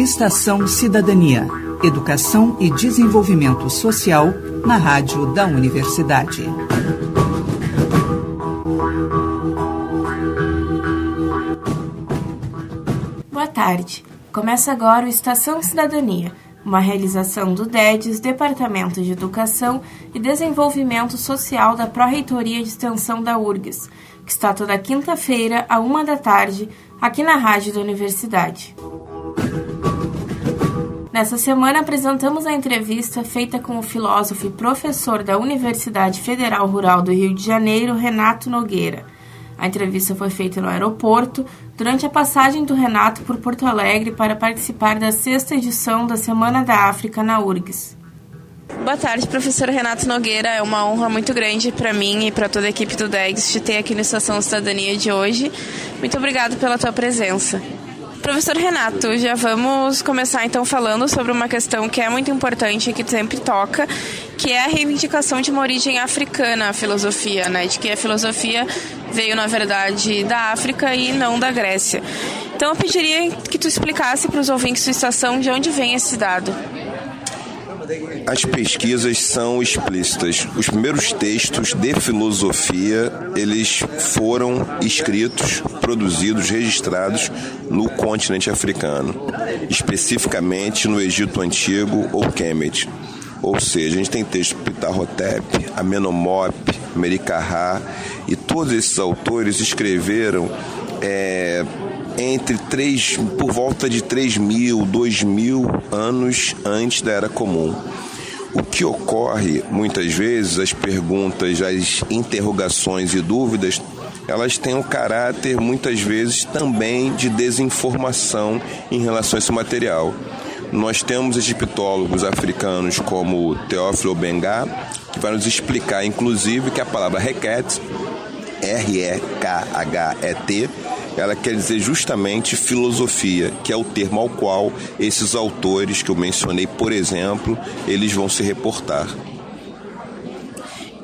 Estação Cidadania, Educação e Desenvolvimento Social na Rádio da Universidade. Boa tarde. Começa agora o Estação Cidadania, uma realização do DEDES, Departamento de Educação e Desenvolvimento Social da Pró-Reitoria de Extensão da URGS, que está toda quinta-feira, à 13h, aqui na Rádio da Universidade. Nessa semana, apresentamos a entrevista feita com o filósofo e professor da Universidade Federal Rural do Rio de Janeiro, Renato Nogueira. A entrevista foi feita no aeroporto, durante a passagem do Renato por Porto Alegre para participar da 6ª edição da Semana da África na URGS. Boa tarde, professor Renato Nogueira. É uma honra muito grande para mim e para toda a equipe do DEGS te ter aqui no Estação Cidadania de hoje. Muito obrigado pela tua presença. Professor Renato, já vamos começar então falando sobre uma questão que é muito importante e que sempre toca, que é a reivindicação de uma origem africana à filosofia, né? De que a filosofia veio, na verdade, da África e não da Grécia. Então eu pediria que tu explicasse para os ouvintes da estação de onde vem esse dado. As pesquisas são explícitas. Os primeiros textos de filosofia, eles foram escritos, produzidos, registrados no continente africano, especificamente no Egito Antigo ou Kemet. Ou seja, a gente tem textos de Ptahhotep, Amenhotep, Mericarrá, e todos esses autores escreveram por volta de 3.000, 2.000 anos antes da Era Comum. O que ocorre, muitas vezes, as perguntas, as interrogações e dúvidas, elas têm um caráter, muitas vezes, também de desinformação em relação a esse material. Nós temos egiptólogos africanos como Teófilo Obenga, que vai nos explicar, inclusive, que a palavra Rekhete, R-E-K-H-E-T, ela quer dizer justamente filosofia, que é o termo ao qual esses autores que eu mencionei, por exemplo, eles vão se reportar.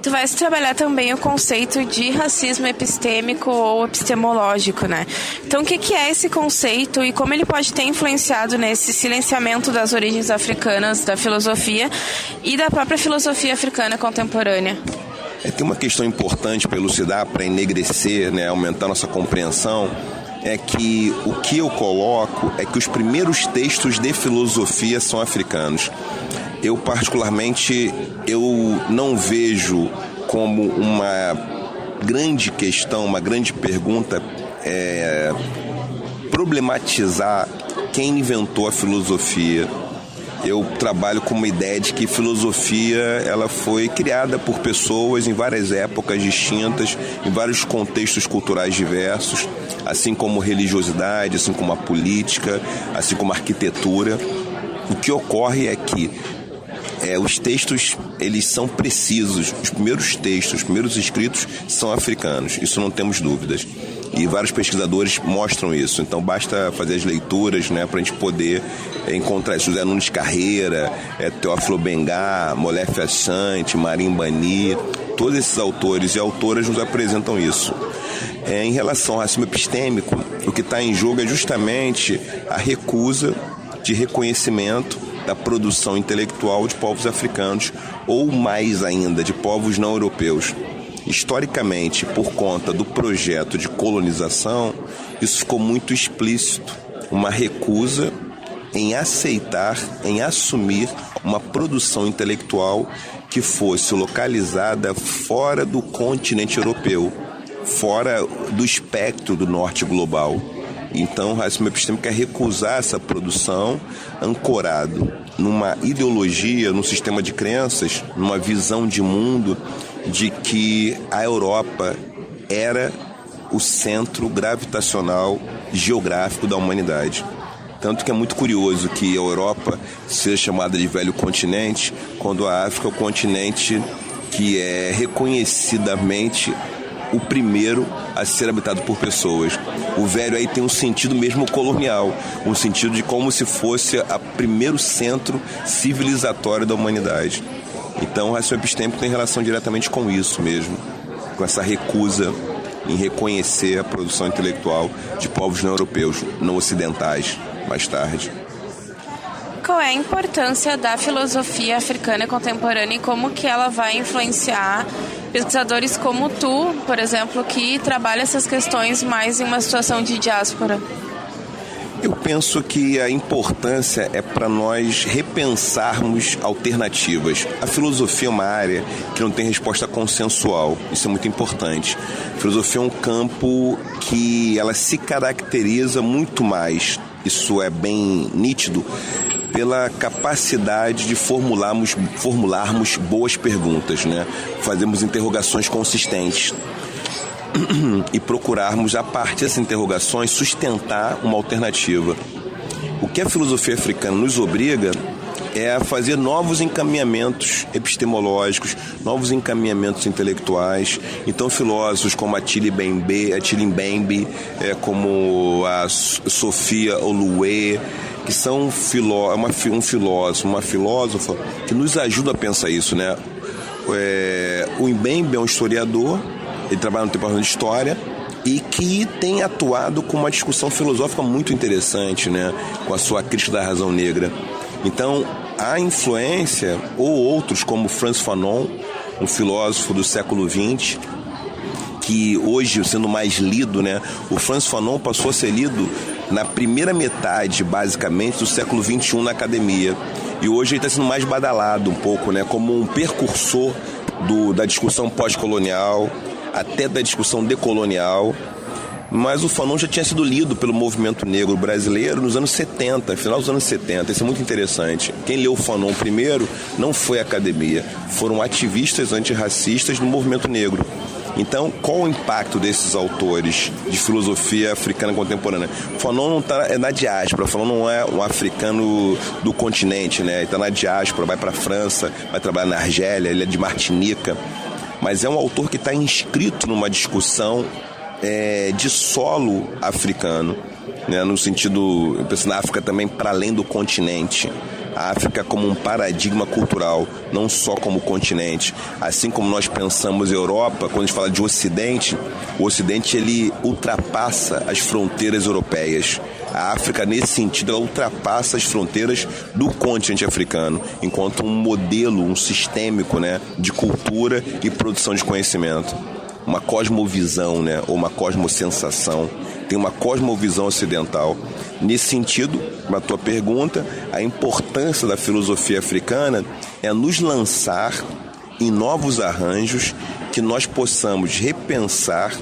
Tu vais trabalhar também o conceito de racismo epistêmico ou epistemológico, né? Então, o que é esse conceito e como ele pode ter influenciado nesse silenciamento das origens africanas da filosofia e da própria filosofia africana contemporânea? Tem uma questão importante para elucidar, para enegrecer, né, aumentar nossa compreensão, é que o que eu coloco é que os primeiros textos de filosofia são africanos. Eu, particularmente, não vejo como uma grande questão, uma grande pergunta, problematizar quem inventou a filosofia. Eu trabalho com uma ideia de que filosofia ela foi criada por pessoas em várias épocas distintas, em vários contextos culturais diversos, assim como religiosidade, assim como a política, assim como a arquitetura. O que ocorre é que os textos, eles são precisos. Os primeiros textos, os primeiros escritos são africanos, isso não temos dúvidas. E vários pesquisadores mostram isso. Então basta fazer as leituras, né, para a gente poder encontrar José Nunes Carreira, Teófilo Obenga, Molefe Asante, Marim Bani. Todos esses autores e autoras nos apresentam isso. Em relação ao racismo epistêmico, o que está em jogo é justamente a recusa de reconhecimento da produção intelectual de povos africanos, ou mais ainda, de povos não europeus. Historicamente, por conta do projeto de colonização, isso ficou muito explícito, uma recusa em aceitar, em assumir uma produção intelectual que fosse localizada fora do continente europeu, fora do espectro do norte global. Então, o racismo epistêmico é recusar essa produção ancorado numa ideologia, num sistema de crenças, numa visão de mundo de que a Europa era o centro gravitacional geográfico da humanidade. Tanto que é muito curioso que a Europa seja chamada de velho continente, quando a África é o continente que é reconhecidamente o primeiro a ser habitado por pessoas. O velho aí tem um sentido mesmo colonial, um sentido de como se fosse o primeiro centro civilizatório da humanidade. Então o racismo epistêmico tem relação diretamente com isso mesmo, com essa recusa em reconhecer a produção intelectual de povos não europeus, não ocidentais, mais tarde. qual é a importância da filosofia africana contemporânea e como que ela vai influenciar pesquisadores como tu, por exemplo, que trabalha essas questões mais em uma situação de diáspora? Eu penso que a importância é para nós repensarmos alternativas. A filosofia é uma área que não tem resposta consensual, isso é muito importante. A filosofia é um campo que ela se caracteriza muito mais, isso é bem nítido, pela capacidade de formularmos boas perguntas, né? Fazermos interrogações consistentes e procurarmos, a partir dessas interrogações, sustentar uma alternativa. O que a filosofia africana nos obriga é a fazer novos encaminhamentos epistemológicos, novos encaminhamentos intelectuais. Então, filósofos como Attili Mbembe, como a Sofia Oluwe, que são um filósofo, uma filósofa que nos ajuda a pensar isso, né? O Mbembe é um historiador, ele trabalha no departamento de História e que tem atuado com uma discussão filosófica muito interessante, né? Com a sua crítica da razão negra. Então, a influência, ou outros como Frantz Fanon, um filósofo do século XX, que hoje, sendo mais lido, né? O Frantz Fanon passou a ser lido na primeira metade, basicamente, do século XXI na academia. E hoje ele está sendo mais badalado um pouco, né? Como um precursor da discussão pós-colonial, até da discussão decolonial. Mas o Fanon já tinha sido lido pelo movimento negro brasileiro nos anos 70, final dos anos 70. Isso é muito interessante. Quem leu o Fanon primeiro não foi a academia, foram ativistas antirracistas no movimento negro. Então, qual o impacto desses autores de filosofia africana contemporânea? O Fanon não está na diáspora, o Fanon não é um africano do continente, né? Ele está na diáspora, vai para a França, vai trabalhar na Argélia, ele é de Martinica. Mas é um autor que está inscrito numa discussão de solo africano, né? No sentido, eu penso na África também para além do continente. A África como um paradigma cultural, não só como continente. Assim como nós pensamos Europa, quando a gente fala de Ocidente, o Ocidente ele ultrapassa as fronteiras europeias. A África, nesse sentido, ela ultrapassa as fronteiras do continente africano, enquanto um modelo, um sistêmico, né, de cultura e produção de conhecimento. Uma cosmovisão, né, ou uma cosmosensação. Tem uma cosmovisão ocidental. Nesse sentido, na tua pergunta, a importância da filosofia africana é nos lançar em novos arranjos que nós possamos repensar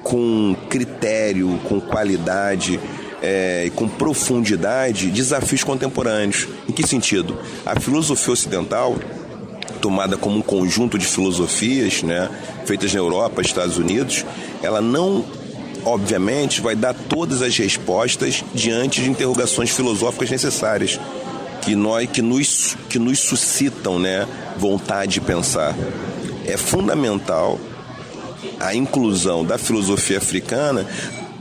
com critério, com qualidade e com profundidade desafios contemporâneos. Em que sentido? A filosofia ocidental, tomada como um conjunto de filosofias, né, feitas na Europa, Estados Unidos, ela não, obviamente, vai dar todas as respostas diante de interrogações filosóficas necessárias que nos suscitam, né, vontade de pensar. É fundamental a inclusão da filosofia africana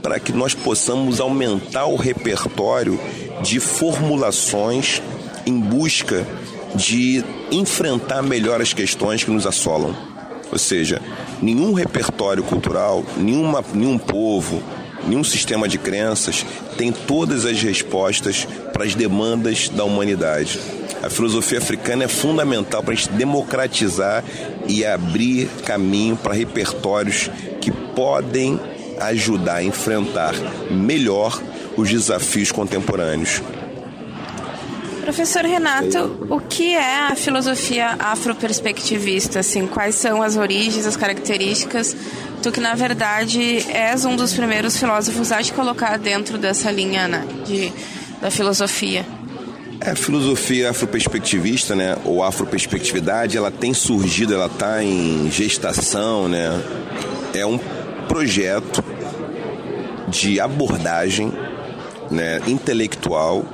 para que nós possamos aumentar o repertório de formulações em busca de enfrentar melhor as questões que nos assolam. Ou seja, nenhum repertório cultural, nenhum povo, nenhum sistema de crenças tem todas as respostas para as demandas da humanidade. A filosofia africana é fundamental para a gente democratizar e abrir caminho para repertórios que podem ajudar a enfrentar melhor os desafios contemporâneos. Professor Renato, o que é a filosofia afroperspectivista? Assim, quais são as origens, as características? Tu que, na verdade, és um dos primeiros filósofos a te colocar dentro dessa linha, né, da filosofia. A filosofia afroperspectivista, né, ou afroperspectividade, ela tem surgido, ela está em gestação, né? É um projeto de abordagem, né, intelectual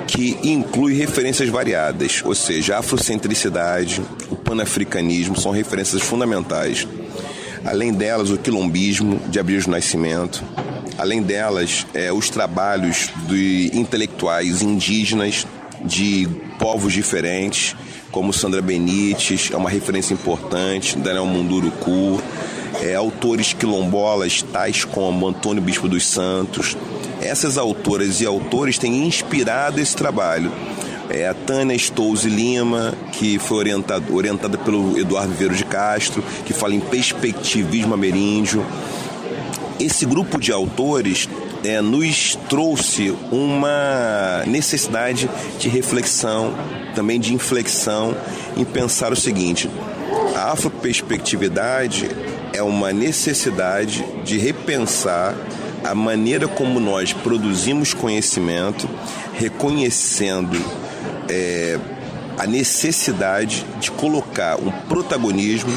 que inclui referências variadas, ou seja, a afrocentricidade, o panafricanismo são referências fundamentais. Além delas, o quilombismo de Abdias do Nascimento. Além delas, os trabalhos de intelectuais indígenas de povos diferentes, como Sandra Benites, é uma referência importante, Daniel Munduruku, autores quilombolas tais como Antônio Bispo dos Santos. Essas autoras e autores têm inspirado esse trabalho. a Tânia Stolze Lima, que foi orientada pelo Eduardo Vieira de Castro, que fala em perspectivismo ameríndio. Esse grupo de autores nos trouxe uma necessidade de reflexão, também de inflexão, em pensar o seguinte: a afroperspectividade é uma necessidade de repensar a maneira como nós produzimos conhecimento, reconhecendo a necessidade de colocar um protagonismo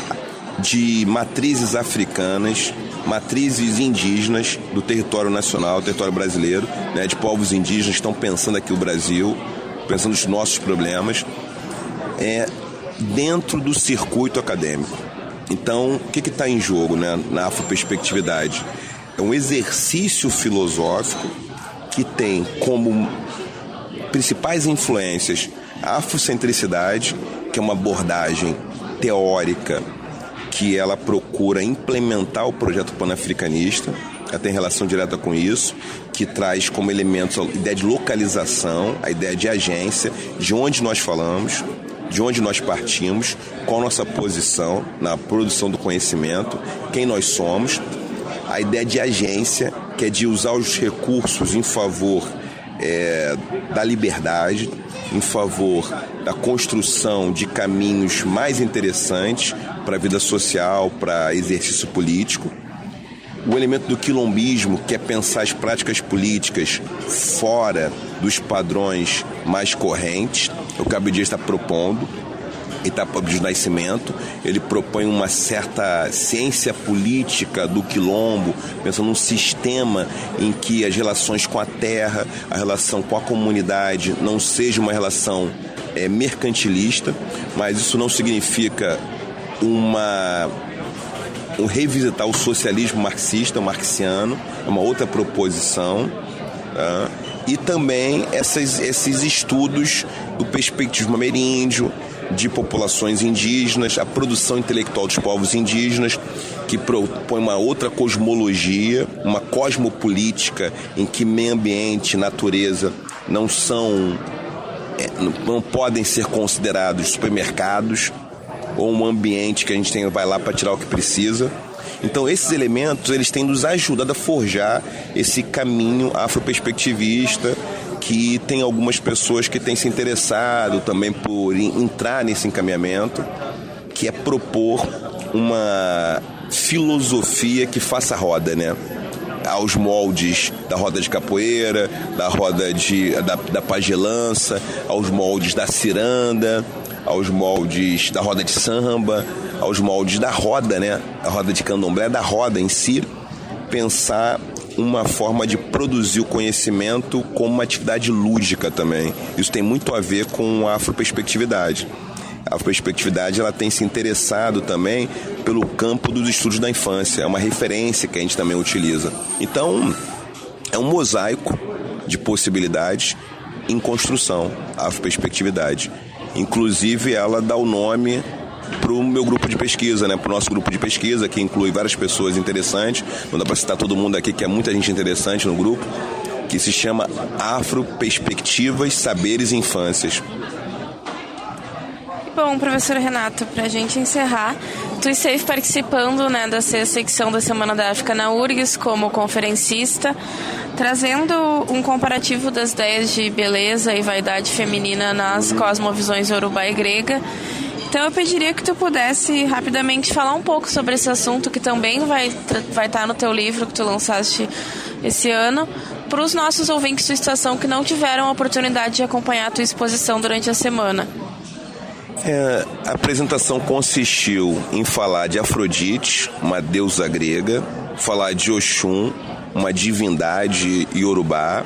de matrizes africanas, matrizes indígenas do território nacional, território brasileiro, né, de povos indígenas que estão pensando aqui o Brasil, pensando nos nossos problemas, dentro do circuito acadêmico. Então, o que está em jogo, né, na afroperspectividade? É um exercício filosófico que tem como principais influências a afrocentricidade, que é uma abordagem teórica que ela procura implementar o projeto panafricanista, ela tem relação direta com isso, que traz como elementos a ideia de localização, a ideia de agência, de onde nós falamos, de onde nós partimos, qual a nossa posição na produção do conhecimento, quem nós somos, a ideia de agência, que é de usar os recursos em favor da liberdade, em favor da construção de caminhos mais interessantes para a vida social, para exercício político. O elemento do quilombismo, que é pensar as práticas políticas fora dos padrões mais correntes, é o que Abdias está propondo. Etapa de Nascimento, ele propõe uma certa ciência política do quilombo, pensando num sistema em que as relações com a terra, a relação com a comunidade não seja uma relação mercantilista, mas isso não significa revisitar o socialismo marxista, marxiano, é uma outra proposição, tá? E também esses estudos do perspectivismo ameríndio, de populações indígenas, a produção intelectual dos povos indígenas, que propõe uma outra cosmologia, uma cosmopolítica em que meio ambiente e natureza não podem ser considerados supermercados ou um ambiente que a gente vai lá para tirar o que precisa. Então esses elementos eles têm nos ajudado a forjar esse caminho afroperspectivista, que tem algumas pessoas que têm se interessado também por entrar nesse encaminhamento, que é propor uma filosofia que faça roda, né? Aos moldes da roda de capoeira, da roda da pagelança, aos moldes da ciranda, aos moldes da roda de samba, aos moldes da roda, né? A roda de candomblé, da roda em si, pensar uma forma de produzir o conhecimento como uma atividade lúdica também. Isso tem muito a ver com a afroperspectividade. A afroperspectividade ela tem se interessado também pelo campo dos estudos da infância. É uma referência que a gente também utiliza. Então, é um mosaico de possibilidades em construção, a afroperspectividade. Inclusive, ela dá o nome para o meu grupo de pesquisa, né? Para o nosso grupo de pesquisa, que inclui várias pessoas interessantes. Não dá para citar todo mundo aqui, que é muita gente interessante no grupo, que se chama Afroperspectivas, Saberes e Infâncias. Bom, professor Renato, para a gente encerrar, tu esteve participando, né, da 6ª secção da Semana da África na URGS como conferencista, trazendo um comparativo das ideias de beleza e vaidade feminina nas cosmovisões iorubá e grega. Então eu pediria que tu pudesse rapidamente falar um pouco sobre esse assunto, que também vai estar no teu livro que tu lançaste esse ano, para os nossos ouvintes de estação que não tiveram a oportunidade de acompanhar a tua exposição durante a semana. A apresentação consistiu em falar de Afrodite, uma deusa grega, falar de Oxum, uma divindade iorubá.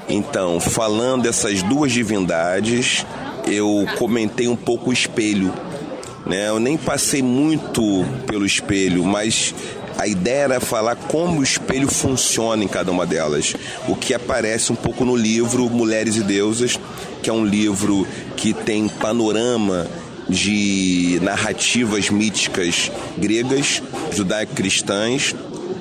Então, falando dessas duas divindades, eu comentei um pouco o espelho, né? Eu nem passei muito pelo espelho, mas a ideia era falar como o espelho funciona em cada uma delas. O que aparece um pouco no livro Mulheres e Deusas, que é um livro que tem panorama de narrativas míticas gregas, judaico-cristãs,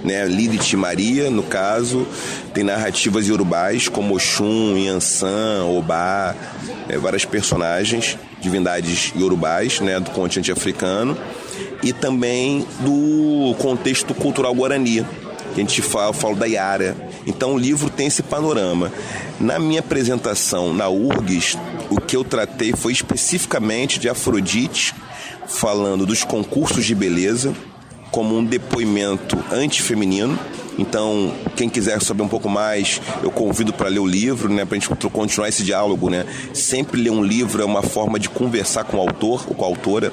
né? Lilith Maria, no caso, tem narrativas iorubais como Oxum, Yansan, Obá, várias personagens, divindades iorubais, né? Do continente africano, e também do contexto cultural guarani, que a gente fala da Iara. Então o livro tem esse panorama. Na minha apresentação na URGS, o que eu tratei foi especificamente de Afrodite, falando dos concursos de beleza, como um depoimento antifeminino. Então, quem quiser saber um pouco mais, eu convido para ler o livro, né, para a gente continuar esse diálogo, né? Sempre ler um livro é uma forma de conversar com o autor ou com a autora.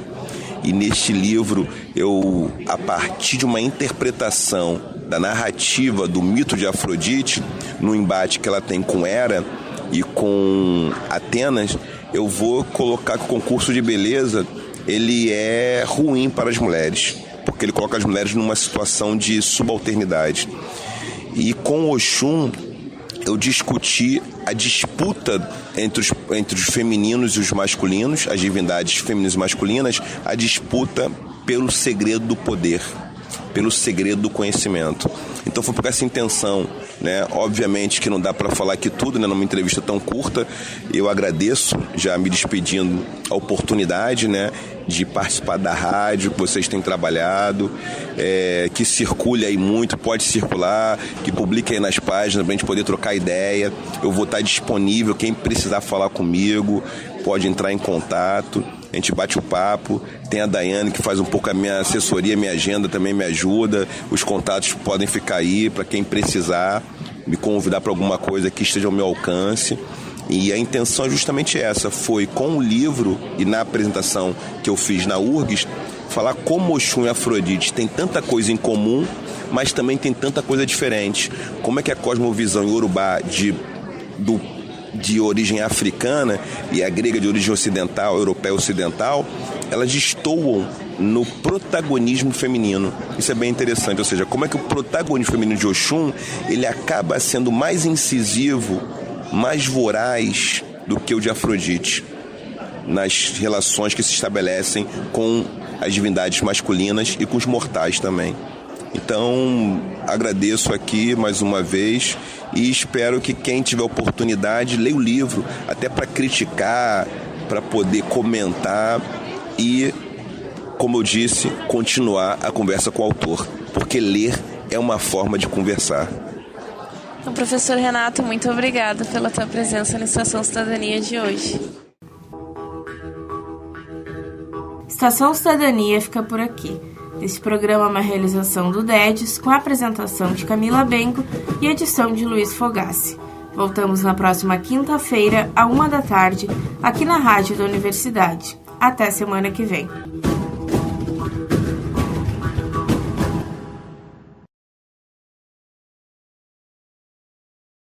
E neste livro, eu, a partir de uma interpretação da narrativa do mito de Afrodite, no embate que ela tem com Hera e com Atenas, eu vou colocar que o concurso de beleza ele é ruim para as mulheres, porque ele coloca as mulheres numa situação de subalternidade. E com Oxum, eu discuti a disputa entre os femininos e os masculinos, as divindades femininas e masculinas, a disputa pelo segredo do poder, pelo segredo do conhecimento. Então foi por essa intenção, né? Obviamente que não dá para falar aqui tudo, né? Numa entrevista tão curta. Eu agradeço, já me despedindo, a oportunidade, né, de participar da rádio que vocês têm trabalhado, que circule aí muito, pode circular, que publique aí nas páginas para a gente poder trocar ideia. Eu vou estar disponível, quem precisar falar comigo pode entrar em contato, a gente bate o papo. Tem a Daiane que faz um pouco a minha assessoria, minha agenda também me ajuda. Os contatos podem ficar aí para quem precisar me convidar para alguma coisa que esteja ao meu alcance. E a intenção é justamente essa, foi com o livro e na apresentação que eu fiz na URGS, falar como Oxum e Afrodite tem tanta coisa em comum, mas também tem tanta coisa diferente. Como é que a cosmovisão iorubá de origem africana e a grega de origem ocidental, europeia ocidental, elas destoam no protagonismo feminino. Isso é bem interessante, ou seja, como é que o protagonismo feminino de Oxum, ele acaba sendo mais incisivo, mais voraz do que o de Afrodite, nas relações que se estabelecem com as divindades masculinas e com os mortais também. Então, agradeço aqui mais uma vez e espero que quem tiver oportunidade leia o livro, até para criticar, para poder comentar e, como eu disse, continuar a conversa com o autor, porque ler é uma forma de conversar. Então, professor Renato, muito obrigada pela tua presença na Estação Cidadania de hoje. Estação Cidadania fica por aqui. Este programa é uma realização do DEDES, com a apresentação de Camila Bengo e edição de Luiz Fogassi. Voltamos na próxima quinta-feira, à 13h, aqui na Rádio da Universidade. Até semana que vem.